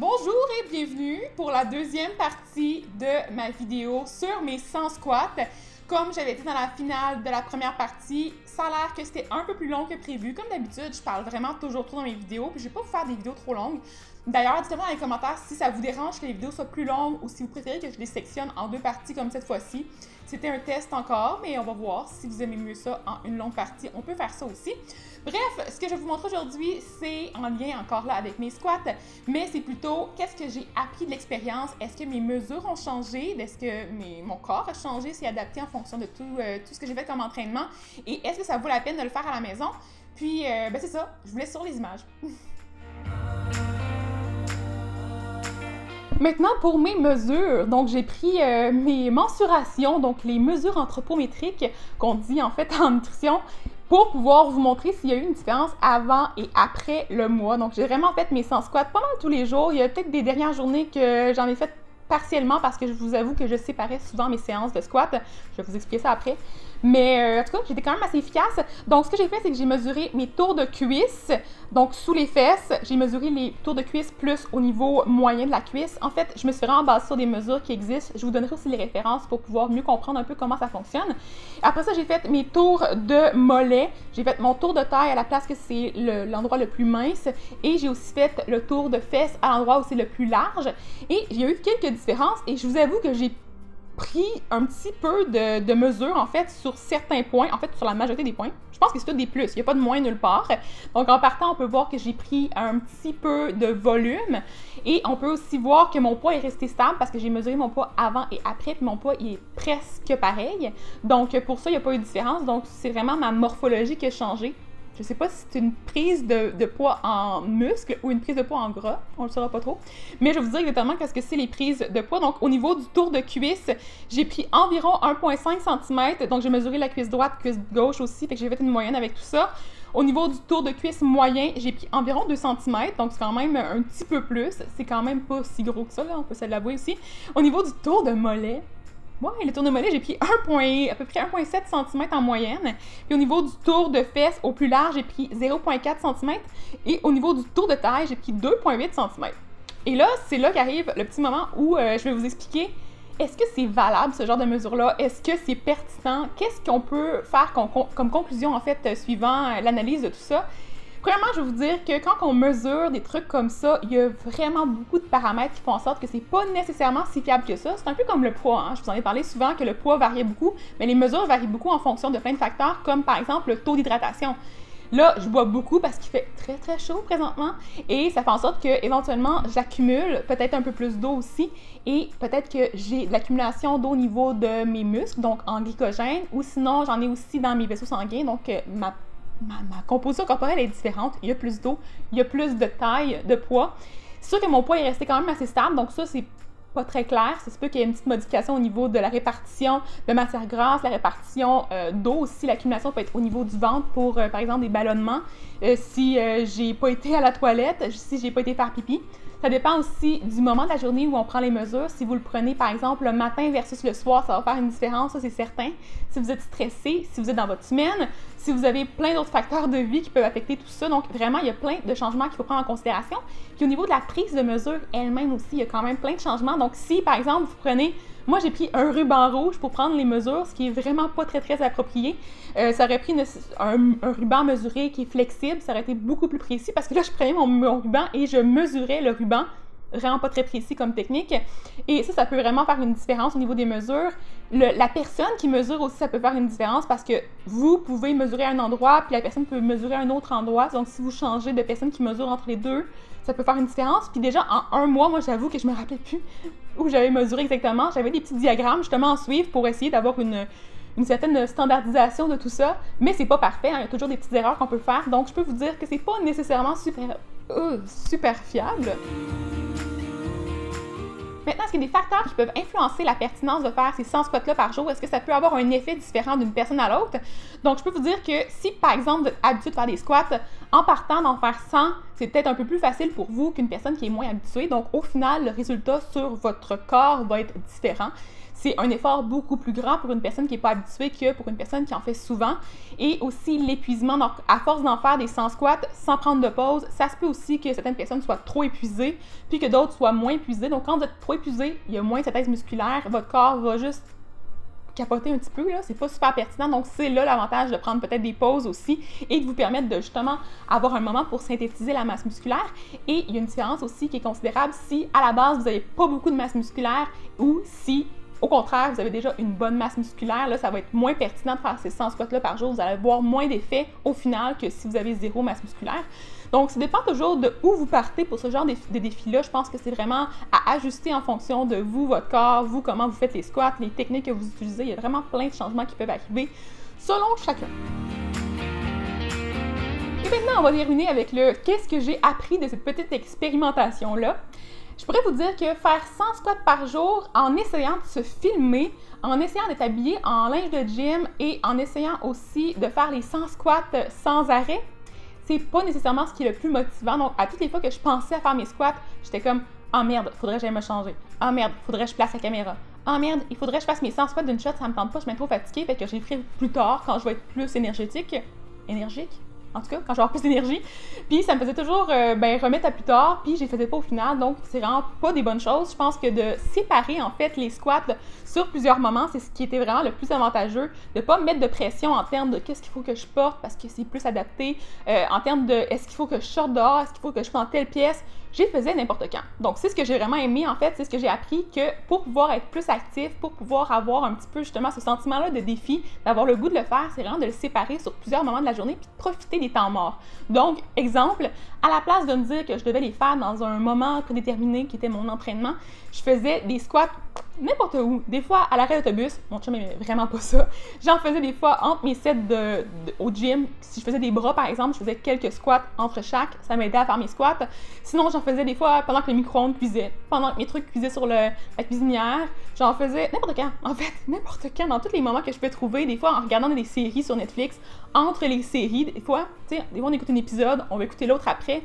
Bonjour et bienvenue pour la deuxième partie de ma vidéo sur mes 100 squats. Comme j'avais dit dans la finale de la première partie, ça a l'air que c'était un peu plus long que prévu. Comme d'habitude, je parle vraiment toujours trop dans mes vidéos, puis je vais pas vous faire des vidéos trop longues. D'ailleurs, dites-moi dans les commentaires si ça vous dérange que les vidéos soient plus longues ou si vous préférez que je les sectionne en deux parties comme cette fois-ci. C'était un test encore, mais on va voir si vous aimez mieux ça en une longue partie. On peut faire ça aussi. Bref, ce que je vais vous montrer aujourd'hui, c'est en lien encore là avec mes squats, mais c'est plutôt qu'est-ce que j'ai appris de l'expérience. Est-ce que mes mesures ont changé? Est-ce que mon corps a changé, s'est adapté en fonction de tout ce que j'ai fait comme entraînement? Et est-ce que ça vaut la peine de le faire à la maison? Puis, c'est ça, je vous laisse sur les images. Maintenant, pour mes mesures, donc j'ai pris mes mensurations, donc les mesures anthropométriques qu'on dit en fait en nutrition, pour pouvoir vous montrer s'il y a eu une différence avant et après le mois. Donc j'ai vraiment fait mes 100 squats pas mal tous les jours. Il y a peut-être des dernières journées que j'en ai fait partiellement parce que je vous avoue que je séparais souvent mes séances de squat. Je vais vous expliquer ça après. Mais en tout cas, j'étais quand même assez efficace. Donc, ce que j'ai fait, c'est que j'ai mesuré mes tours de cuisse, donc sous les fesses. J'ai mesuré les tours de cuisse plus au niveau moyen de la cuisse. En fait, je me suis vraiment basée sur des mesures qui existent. Je vous donnerai aussi les références pour pouvoir mieux comprendre un peu comment ça fonctionne. Après ça, j'ai fait mes tours de mollet. J'ai fait mon tour de taille à la place que c'est l'endroit le plus mince. Et j'ai aussi fait le tour de fesses à l'endroit où c'est le plus large. Et il y a eu quelques différences. Et je vous avoue que j'ai pris un petit peu de mesure, en fait, sur certains points, en fait, sur la majorité des points. Je pense que c'est tout des plus, il n'y a pas de moins nulle part. Donc, en partant, on peut voir que j'ai pris un petit peu de volume et on peut aussi voir que mon poids est resté stable parce que j'ai mesuré mon poids avant et après, puis mon poids, il est presque pareil. Donc, pour ça, il n'y a pas eu de différence. Donc, c'est vraiment ma morphologie qui a changé. Je ne sais pas si c'est une prise de poids en muscle ou une prise de poids en gras, on ne le saura pas trop. Mais je vais vous dire exactement qu'est-ce que c'est les prises de poids. Donc, au niveau du tour de cuisse, j'ai pris environ 1,5 cm. Donc, j'ai mesuré la cuisse droite, cuisse gauche aussi, fait que j'ai fait une moyenne avec tout ça. Au niveau du tour de cuisse moyen, j'ai pris environ 2 cm, donc c'est quand même un petit peu plus. C'est quand même pas si gros que ça, là, on peut se l'avouer aussi. Au niveau du tour de mollet, le tour de mollet, j'ai pris à peu près 1,7 cm en moyenne. Puis au niveau du tour de fesses, au plus large, j'ai pris 0,4 cm. Et au niveau du tour de taille, j'ai pris 2,8 cm. Et là, c'est là qu'arrive le petit moment où je vais vous expliquer est-ce que c'est valable, ce genre de mesure-là? Est-ce que c'est pertinent? Qu'est-ce qu'on peut faire comme conclusion, en fait, suivant l'analyse de tout ça? Premièrement, je vais vous dire que quand on mesure des trucs comme ça, il y a vraiment beaucoup de paramètres qui font en sorte que c'est pas nécessairement si fiable que ça. C'est un peu comme le poids, hein? Je vous en ai parlé souvent que le poids variait beaucoup, mais les mesures varient beaucoup en fonction de plein de facteurs, comme par exemple le taux d'hydratation. Là, je bois beaucoup parce qu'il fait très très chaud présentement et ça fait en sorte que éventuellement j'accumule peut-être un peu plus d'eau aussi et peut-être que j'ai de l'accumulation d'eau au niveau de mes muscles, donc en glycogène, ou sinon j'en ai aussi dans mes vaisseaux sanguins, donc ma composition corporelle est différente, il y a plus d'eau, il y a plus de taille, de poids. C'est sûr que mon poids est resté quand même assez stable, donc ça, c'est pas très clair. C'est sûr qu'il y a une petite modification au niveau de la répartition de matière grasse, la répartition d'eau aussi. L'accumulation peut être au niveau du ventre pour, par exemple, des ballonnements. Si j'ai pas été à la toilette, si j'ai pas été faire pipi. Ça dépend aussi du moment de la journée où on prend les mesures. Si vous le prenez, par exemple, le matin versus le soir, ça va faire une différence, ça c'est certain. Si vous êtes stressé, si vous êtes dans votre semaine, si vous avez plein d'autres facteurs de vie qui peuvent affecter tout ça. Donc, vraiment, il y a plein de changements qu'il faut prendre en considération. Puis, au niveau de la prise de mesure elle-même aussi, il y a quand même plein de changements. Donc, si, par exemple, vous prenez... Moi, j'ai pris un ruban rouge pour prendre les mesures, ce qui est vraiment pas très, très approprié. Ça aurait pris un ruban mesuré qui est flexible, ça aurait été beaucoup plus précis parce que là, je prenais mon ruban et je mesurais le ruban. Vraiment pas très précis comme technique. Et ça peut vraiment faire une différence au niveau des mesures. La personne qui mesure aussi, ça peut faire une différence parce que vous pouvez mesurer à un endroit, puis la personne peut mesurer à un autre endroit. Donc, si vous changez de personne qui mesure entre les deux, ça peut faire une différence. Puis déjà, en un mois, moi, j'avoue que je me rappelais plus où j'avais mesuré exactement. J'avais des petits diagrammes, justement, à suivre pour essayer d'avoir une certaine standardisation de tout ça. Mais c'est pas parfait, hein. Il y a toujours des petites erreurs qu'on peut faire. Donc, je peux vous dire que c'est pas nécessairement super fiable. Maintenant, est-ce qu'il y a des facteurs qui peuvent influencer la pertinence de faire ces 100 squats-là par jour? Est-ce que ça peut avoir un effet différent d'une personne à l'autre? Donc, je peux vous dire que si, par exemple, vous êtes habitué de faire des squats, en partant d'en faire 100, c'est peut-être un peu plus facile pour vous qu'une personne qui est moins habituée. Donc, au final, le résultat sur votre corps va être différent. c'est un effort beaucoup plus grand pour une personne qui n'est pas habituée que pour une personne qui en fait souvent. Et aussi l'épuisement, donc à force d'en faire des 100 squats sans prendre de pause, ça se peut aussi que certaines personnes soient trop épuisées, puis que d'autres soient moins épuisées. Donc quand vous êtes trop épuisé, il y a moins de synthèse musculaire, votre corps va juste capoter un petit peu, là, c'est pas super pertinent. Donc c'est là l'avantage de prendre peut-être des pauses aussi et de vous permettre de justement avoir un moment pour synthétiser la masse musculaire. Et il y a une différence aussi qui est considérable si à la base vous n'avez pas beaucoup de masse musculaire ou si au contraire vous avez déjà une bonne masse musculaire. Là, ça va être moins pertinent de faire ces 100 squats-là par jour. Vous allez avoir moins d'effet au final que si vous avez zéro masse musculaire. Donc, ça dépend toujours de où vous partez pour ce genre de défi-là. Je pense que c'est vraiment à ajuster en fonction de vous, votre corps, vous, comment vous faites les squats, les techniques que vous utilisez. Il y a vraiment plein de changements qui peuvent arriver selon chacun. Et maintenant, on va terminer avec le « qu'est-ce que j'ai appris de cette petite expérimentation-là ». Je pourrais vous dire que faire 100 squats par jour en essayant de se filmer, en essayant d'être habillé en linge de gym et en essayant aussi de faire les 100 squats sans arrêt, c'est pas nécessairement ce qui est le plus motivant. Donc, à toutes les fois que je pensais à faire mes squats, j'étais comme « Ah merde, faudrait que j'aille me changer. Ah merde, faudrait que je place la caméra. Ah merde, il faudrait que je fasse mes 100 squats d'une shot, ça me tente pas, je suis trop fatiguée, fait que je les ferai plus tard quand je vais être plus énergique. En tout cas, quand je vais avoir plus d'énergie. Puis ça me faisait toujours remettre à plus tard, puis je les faisais pas au final, donc c'est vraiment pas des bonnes choses. Je pense que de séparer en fait les squats sur plusieurs moments, c'est ce qui était vraiment le plus avantageux, de pas me mettre de pression en termes de qu'est-ce qu'il faut que je porte parce que c'est plus adapté, en termes de est-ce qu'il faut que je sorte dehors, est-ce qu'il faut que je sois dans telle pièce. Je les faisais n'importe quand. Donc, c'est ce que j'ai vraiment aimé, en fait, c'est ce que j'ai appris que pour pouvoir être plus actif, pour pouvoir avoir un petit peu, justement, ce sentiment-là de défi, d'avoir le goût de le faire, c'est vraiment de le séparer sur plusieurs moments de la journée puis de profiter des temps morts. Donc, exemple, à la place de me dire que je devais les faire dans un moment prédéterminé qui était mon entraînement, je faisais des squats n'importe où. Des fois, à l'arrêt d'autobus, mon chum n'aimait vraiment pas ça. J'en faisais des fois entre mes sets au gym. Si je faisais des bras, par exemple, je faisais quelques squats entre chaque. Ça m'aidait à faire mes squats. Sinon, j'en faisais des fois pendant que le micro-ondes cuisait, pendant que mes trucs cuisaient sur la cuisinière. J'en faisais n'importe quand, en fait, n'importe quand, dans tous les moments que je peux trouver. Des fois, en regardant des séries sur Netflix, entre les séries, des fois, tu sais, des fois, on écoute un épisode, on va écouter l'autre après.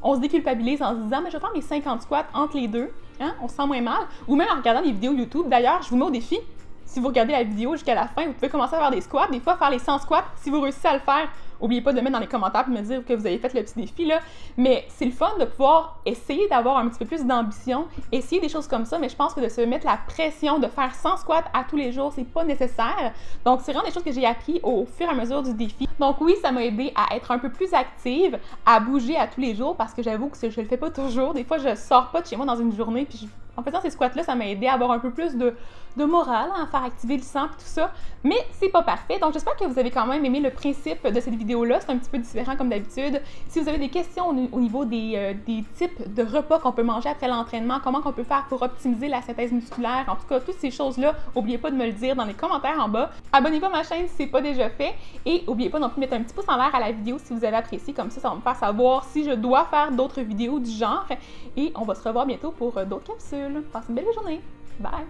On se déculpabilise en se disant « mais je vais faire mes 50 squats entre les deux, hein? On se sent moins mal ». Ou même en regardant des vidéos YouTube. D'ailleurs, je vous mets au défi, si vous regardez la vidéo jusqu'à la fin, vous pouvez commencer à faire des squats. Des fois, faire les 100 squats, si vous réussissez à le faire, n'oubliez pas de le mettre dans les commentaires pour me dire que vous avez fait le petit défi, là. Mais c'est le fun de pouvoir essayer d'avoir un petit peu plus d'ambition, essayer des choses comme ça, mais je pense que de se mettre la pression de faire 100 squats à tous les jours, c'est pas nécessaire. Donc, c'est vraiment des choses que j'ai appris au fur et à mesure du défi. Donc oui, ça m'a aidé à être un peu plus active, à bouger à tous les jours, parce que j'avoue que je le fais pas toujours. Des fois, je sors pas de chez moi dans une journée, puis en faisant ces squats-là, ça m'a aidé à avoir un peu plus de morale, à faire activer le sang et tout ça. Mais c'est pas parfait. Donc j'espère que vous avez quand même aimé le principe de cette vidéo-là. C'est un petit peu différent comme d'habitude. Si vous avez des questions au niveau des types de repas qu'on peut manger après l'entraînement, comment qu'on peut faire pour optimiser la synthèse musculaire, en tout cas, toutes ces choses-là, n'oubliez pas de me le dire dans les commentaires en bas. Abonnez-vous à ma chaîne si c'est pas déjà fait. Et n'oubliez pas non plus de mettre un petit pouce en l'air à la vidéo si vous avez apprécié. Comme ça va me faire savoir si je dois faire d'autres vidéos du genre. Et on va se revoir bientôt pour d'autres capsules. Passez une belle journée. Bye!